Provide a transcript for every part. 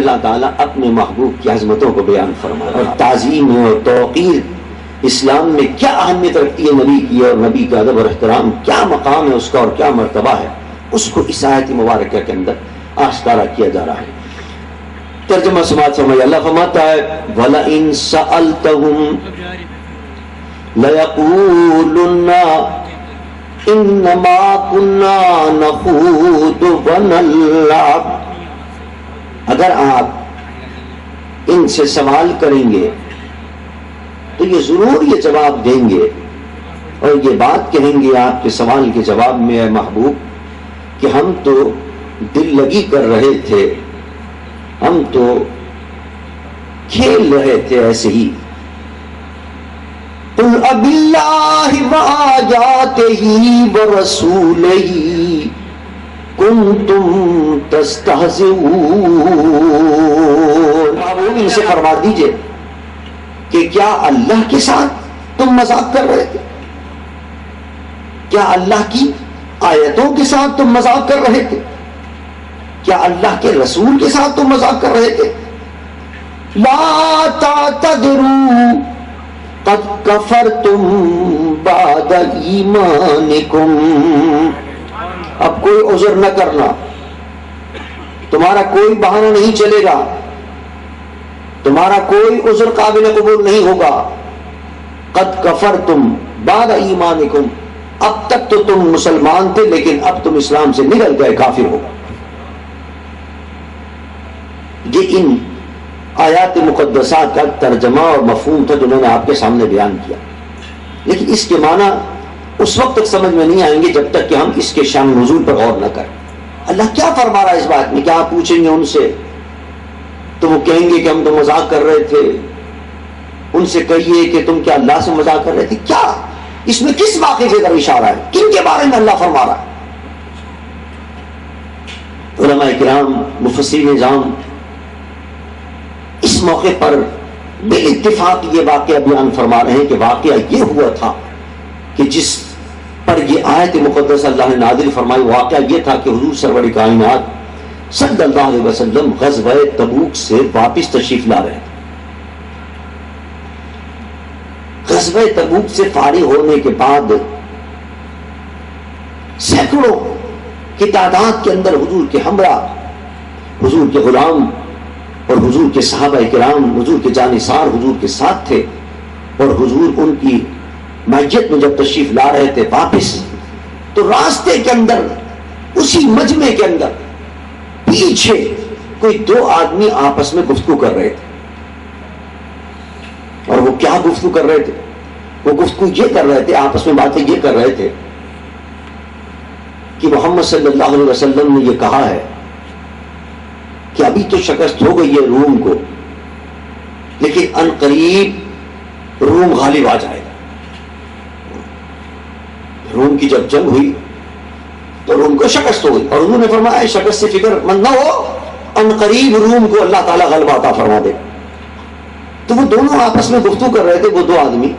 اللہ تعالیٰ اپنے محبوب کی عظمتوں کو بیان فرما رہا ہے، اور تعظیم اور توقیر اسلام میں کیا اہمیت رکھتی ہے نبی کی، اور نبی کا ادب اور احترام کیا مقام ہے اس کا اور کیا مرتبہ ہے، اس کو اس آیت مبارکہ کے اندر آشکارا کیا جا رہا ہے۔ ترجمہ سماعت فرمائیے، اللہ فرماتا ہے وَلَئِن سَأَلْتَهُمْ لَيَقُولُنَّ إِنَّمَا كُنَّا نَخُوضُ وَنَلْعَبُ، اگر آپ ان سے سوال کریں گے تو یہ ضرور یہ جواب دیں گے، اور یہ بات کہیں گے آپ کے سوال کے جواب میں، اے محبوب، کہ ہم تو دل لگی کر رہے تھے، ہم تو کھیل رہے تھے ایسے ہی۔ قُلْ أَبِاللَّهِ وَآيَاتِهِ وَرَسُولِهِ كُنْتُمْ تَسْتَهْزِئُونَ، محبوب ان سے فرما دیجئے کہ کیا اللہ کے ساتھ تم مذاق کر رہے تھے؟ کیا اللہ کی آیتوں کے ساتھ تم مذاق کر رہے تھے؟ کیا اللہ کے رسول کے ساتھ تم مذاق کر رہے تھے؟ لا تعتذروا قد کفرتم بعد ایمانکم، اب کوئی عذر نہ کرنا، تمہارا کوئی بہانہ نہیں چلے گا، تمہارا کوئی عذر قابل قبول نہیں ہوگا۔ قد کفرتم بعد ایمانکم، اب تک تو تم مسلمان تھے لیکن اب تم اسلام سے نکل گئے، کافر ہو گئے۔ یہ ان آیات مقدسات کا ترجمہ اور مفہوم تھا جو میں نے آپ کے سامنے بیان کیا، لیکن اس کے معنی اس وقت تک سمجھ میں نہیں آئیں گے جب تک کہ ہم اس کے شان نزول پر غور نہ کریں۔ اللہ کیا فرما رہا ہے اس بات میں؟ کیا آپ پوچھیں گے ان سے تو وہ کہیں گے کہ ہم تو مذاق کر رہے تھے، ان سے کہیے کہ تم کیا اللہ سے مذاق کر رہے تھے؟ کیا اس میں کس واقعے کی طرف اشارہ ہے؟ کن کے بارے میں اللہ فرما رہا ہے؟ علماء کرام، مفسرین نظام اس موقع پر بے اتفاق یہ واقعہ بیان فرما رہے ہیں کہ واقعہ یہ ہوا تھا کہ جس پر یہ آیت مقدس اللہ نے نازل فرمائی، واقعہ یہ تھا کہ حضور سرور کائنات صلی اللہ علیہ وسلم غزوہ تبوک سے واپس تشریف لا رہے تھے۔ غزوہ تبوک سے فارغ ہونے کے بعد سینکڑوں کی تعداد کے اندر حضور کے ہمراہ، حضور کے غلام اور حضور کے صحابہ کرام، حضور کے جانثار حضور کے ساتھ تھے، اور حضور ان کی معیت میں جب تشریف لا رہے تھے واپس، تو راستے کے اندر اسی مجمع کے اندر پیچھے کوئی دو آدمی آپس میں گفتگو کر رہے تھے۔ اور وہ کیا گفتگو کر رہے تھے؟ وہ گفتگو یہ کر رہے تھے، آپس میں باتیں یہ کر رہے تھے کہ محمد صلی اللہ علیہ وسلم نے یہ کہا ہے کہ ابھی تو شکست ہو گئی ہے روم کو، لیکن ان قریب روم غالب آ جائے گا۔ روم کی جب جنگ ہوئی تو روم کو شکست ہو گئی، اور انہوں نے فرمایا شکست سے فکر مند نہ ہو، ان قریب روم کو اللہ تعالیٰ غلبہ عطا فرما دے۔ تو وہ دونوں آپس میں گفتگو کر رہے تھے، وہ دو آدمی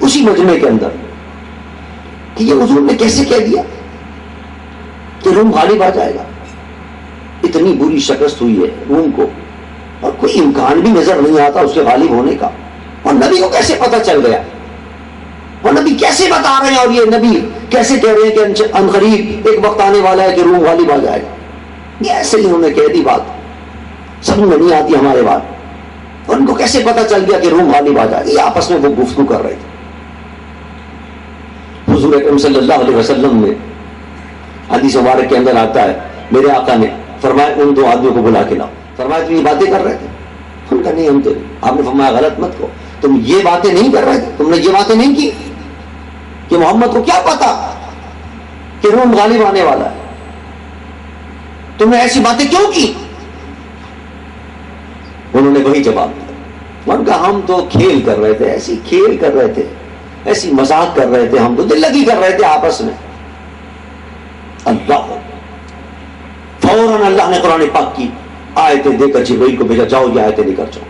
اسی مجمع کے اندر، کہ یہ حضور نے کیسے کہہ دیا کہ روم غالب آ جائے گا؟ اتنی بری شکست ہوئی ہے روم کو، اور کوئی امکان بھی نظر نہیں آتا اس کے غالب ہونے کا، اور نبی کو کیسے پتہ چل گیا؟ اور نبی کیسے بتا رہے ہیں، اور یہ نبی کیسے کہہ رہے ہیں کہ ان قریب ایک وقت آنے والا ہے کہ روم غالب آ جائے گا؟ یہ ایسے ہی انہوں نے کہہ دی بات، سمجھ میں نہیں آتی ہمارے بات، اور ان کو کیسے پتہ چل گیا کہ روم غالب آ جائے گا؟ یہ آپس میں وہ گفتگو کر رہے تھے۔ حضور اکرم صلی اللہ علیہ وسلم نے حدیث مبارک کے اندر آتا ہے، میرے آقا نے فرمایا ان دو آدمیوں کو بلا کے لاؤ۔ فرمایا تم یہ باتیں کر رہے تھے؟ ان کا نہیں، ہم تو، آپ نے فرمایا غلط مت کو، تم یہ باتیں نہیں کر رہے تھے، تم نے یہ باتیں نہیں کی کہ محمد کو کیا پتا کہ روم غالب آنے والا ہے، تم نے ایسی باتیں کیوں کی؟ انہوں نے وہی جواب دیا، ان کا ہم تو کھیل کر رہے تھے، ایسی کھیل کر رہے تھے، ایسی مذاق کر رہے تھے، ہم تو دل لگی کر رہے تھے آپس میں۔ اللہ، فوراً اللہ نے قرآن پاک کی آیتیں دے کر جبرائیل کو بھیجا، جاؤ یہ آیتیں لے کر جاؤ۔